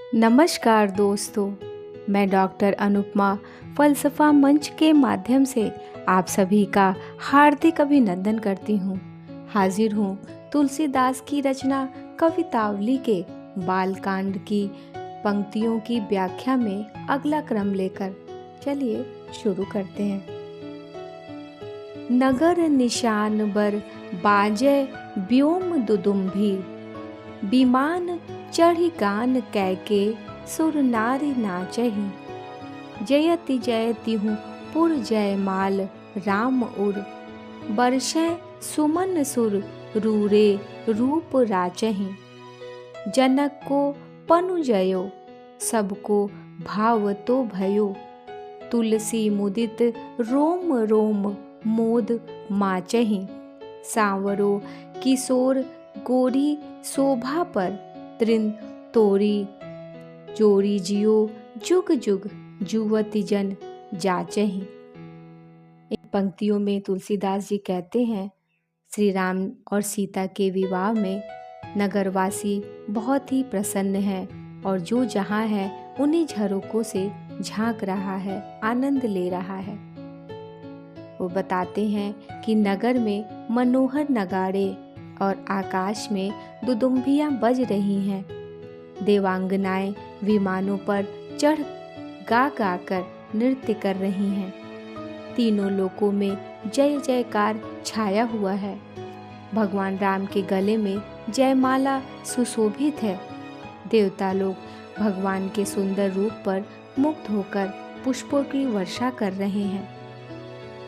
नमस्कार दोस्तों, मैं डॉक्टर अनुपमा फ़लसफ़ा मंच के माध्यम से आप सभी का हार्दिक अभिनंदन करती हूँ। हाजिर हूँ तुलसीदास की रचना कवितावली के बालकांड की पंक्तियों की व्याख्या में अगला क्रम लेकर। चलिए शुरू करते हैं। नगर निशान बर बाजे व्योम दुदुम्भी, विमान चढ़ी गान कैके सुर नारी नाचही। जयति जयति हूँ पुर जयमाल राम उर, बरसै सुमन सुर रूरे रूप राचही। जनक को पनु जयो सबको भाव तो भयो, तुलसी मुदित रोम रोम मोद माचही। सांवरो किशोर गोरी शोभा पर तृण तोरी, जोरी जियो जुग जुग जुवति जन जाचही। इन पंक्तियों में तुलसीदास जी कहते हैं, श्री राम और सीता के विवाह में नगरवासी बहुत ही प्रसन्न है और जो जहाँ है उन्हीं झरोकों से झांक रहा है, आनंद ले रहा है। वो बताते हैं कि नगर में मनोहर नगाड़े और आकाश में दुदुम्बियाँ बज रही हैं। देवांगनाएं विमानों पर चढ़ गा गा कर नृत्य कर रही हैं। तीनों लोकों में जय जयकार छाया हुआ है। भगवान राम के गले में जयमाला सुशोभित है। देवता लोग भगवान के सुंदर रूप पर मुग्ध होकर पुष्पों की वर्षा कर रहे हैं।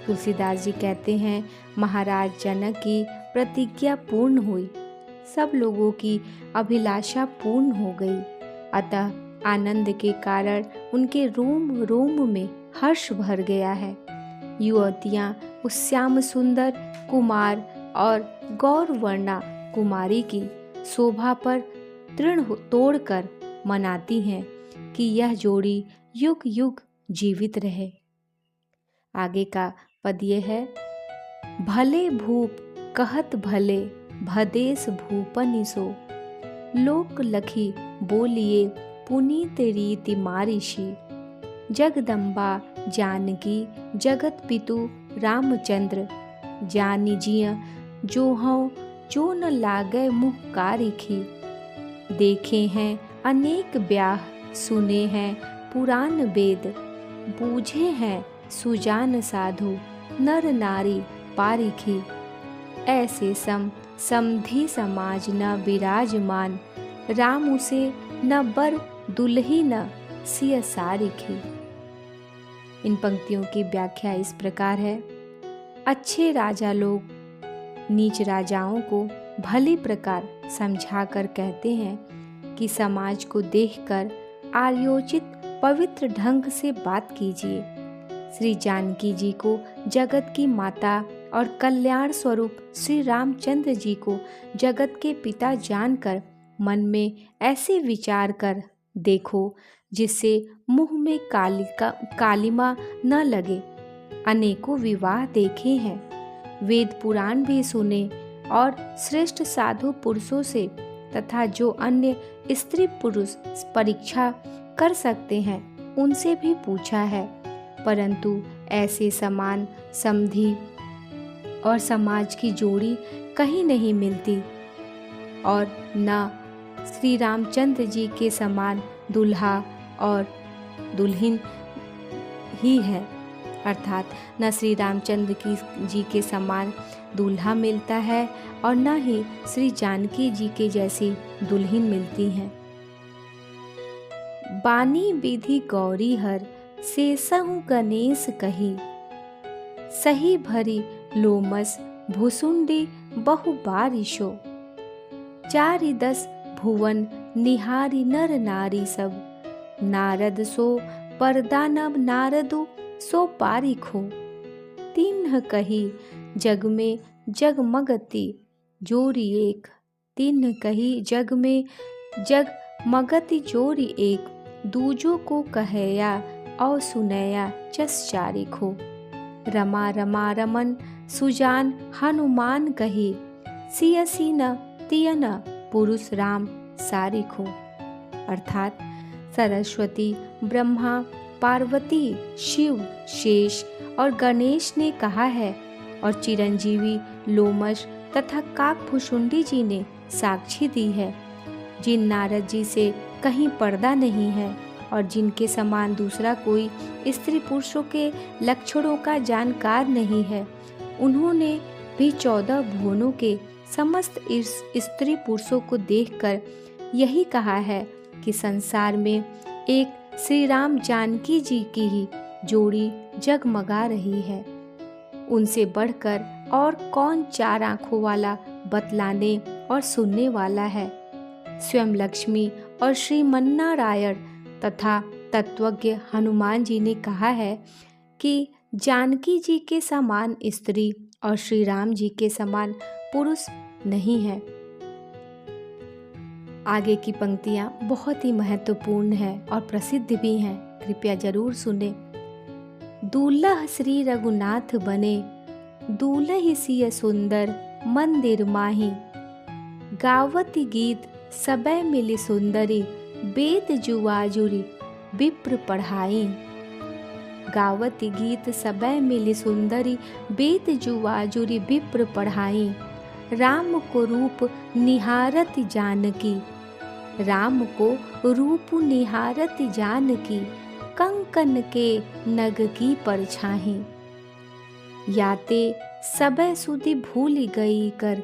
तुलसीदास जी कहते हैं, महाराज जनक की प्रतिज्ञा पूर्ण हुई, सब लोगों की अभिलाषा पूर्ण हो गई। अतः आनंद के कारण उनके रोम रोम में हर्ष भर गया है। युवतियाँ उस श्याम सुंदर कुमार और गौरवर्णा कुमारी की शोभा पर तृण तोड़कर मनाती हैं कि यह जोड़ी युग युग जीवित रहे। आगे का पद ये है, भले भूप कहत भले भदेश भूपनि सो, लोक लखी बोलिए पुनीत रीति मारिषि। जगदम्बा जानकी जगत पितु रामचंद्र, जानी जिया जो हूँ जो न लागे मुँह कारिखी। देखे हैं अनेक ब्याह सुने हैं पुराण वेद, बूझे हैं सुजान साधु नर नारी पारिखी। ऐसे समधी समाज न विराजमान, राम उसे न बर दुल्ही न सिय सारिखी। इन पंक्तियों की व्याख्या इस प्रकार है। अच्छे राजा लोग नीच राजाओं को भली प्रकार समझाकर कहते हैं कि समाज को देखकर आयोजित पवित्र ढंग से बात कीजिए। श्री जानकी जी को जगत की माता और कल्याण स्वरूप श्री रामचंद्र जी को जगत के पिता जानकर मन में ऐसे विचार कर देखो जिससे मुंह में कालिमा न लगे। अनेकों विवाह देखे हैं, वेद पुराण भी सुने और श्रेष्ठ साधु पुरुषों से तथा जो अन्य स्त्री पुरुष परीक्षा कर सकते हैं उनसे भी पूछा है, परंतु ऐसे समान समधी और समाज की जोड़ी कहीं नहीं मिलती और न श्री रामचंद्र जी के समान दूल्हा और दुल्हन ही है। अर्थात न श्री रामचंद्र जी के समान दूल्हा मिलता है और न ही श्री जानकी जी के जैसी दुल्हन मिलती हैं। बानी विधि गौरी हर शेषहु गणेश कही, सही भरी लोमस भुसुंडी बहु बारिशो। 4-10 भुवन निहारी नर नारी सब, नारद सो परदानव नारदु सो पारिखो। तिन्ह कही जग में जगमगती जोरी एक, तिन्ह कही जग में जगमगती जोरी एक। दूजो को कहया और सुनया जस चारिखो। रमा रमा रमन सुजान हनुमान कही, सियसी न तियन पुरुष राम सारिखो। अर्थात सरस्वती, ब्रह्मा, पार्वती, शिव, शेष और गणेश ने कहा है, और चिरंजीवी, लोमश तथा काकभुशुंडी जी ने साक्षी दी है। जिन नारद जी से कहीं पर्दा नहीं है और जिनके समान दूसरा कोई स्त्री पुरुषों के लक्षणों का जानकार नहीं है, उन्होंने भी 14 भुवनों के समस्त स्त्री पुरुषों को देखकर यही कहा है कि संसार में एक श्री राम जानकी जी की ही जोड़ी जगमगा रही है। उनसे बढ़कर और कौन 4 आंखों वाला बतलाने और सुनने वाला है। स्वयं लक्ष्मी और श्रीमन्नारायण तथा तत्वज्ञ हनुमान जी ने कहा है कि जानकी जी के समान स्त्री और श्री राम जी के समान पुरुष नहीं है। आगे की पंक्तियां बहुत ही महत्वपूर्ण है और प्रसिद्ध भी हैं, कृपया जरूर सुने। दूल्हा श्री रघुनाथ बने, दूल्ही सिय सुंदर मंदिर माही। गावती गीत सबे मिली सुंदरी, वेद जुआजुरी विप्र पढ़ाई। गावती गीत सबे मिली सुंदरी, वेद जुआजुरी विप्र पढ़ाई। राम को रूप निहारत जानकी, राम को रूप निहारत जानकी। कंकन के नग की परछाई। याते सबे सुधि भूल गई कर,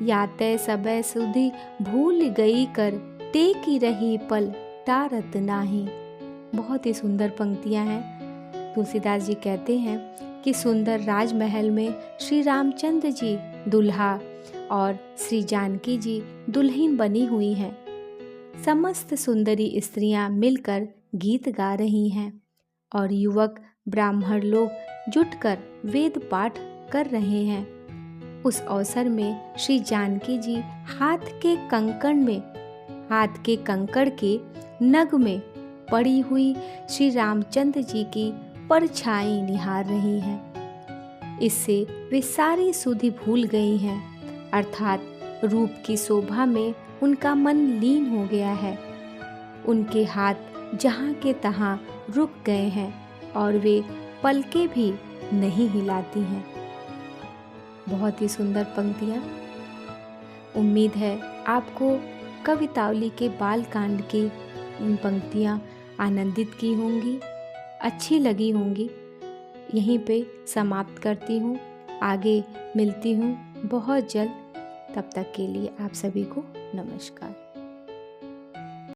याते सबे सुधि भूल गई कर। ते की रही पल टारत नाही। बहुत ही सुंदर पंक्तियां हैं। तुलसीदास जी कहते हैं कि सुंदर राजमहल में श्री रामचंद्र जी दुल्हा और श्री जानकी जी दुल्हन बनी हुई हैं। समस्त सुंदरी स्त्रियां मिलकर गीत गा रही हैं और युवक ब्राह्मण लोग जुटकर वेद पाठ कर रहे हैं। उस अवसर में श्री जानकी जी हाथ के कंकड़ के नग में पड़ी हुई श्री रामचंद्र जी की परछाई निहार रही हैं। इससे वे सारी सुधि भूल गई हैं, अर्थात रूप की शोभा में उनका मन लीन हो गया है। उनके हाथ जहाँ के तहाँ रुक गए हैं और वे पलके भी नहीं हिलाती हैं। बहुत ही सुंदर पंक्तियाँ। उम्मीद है आपको कवितावली के बालकांड की इन पंक्तियाँ आनंदित की होंगी, अच्छी लगी होंगी। यहीं पे समाप्त करती हूँ, आगे मिलती हूँ बहुत जल्द। तब तक के लिए आप सभी को नमस्कार।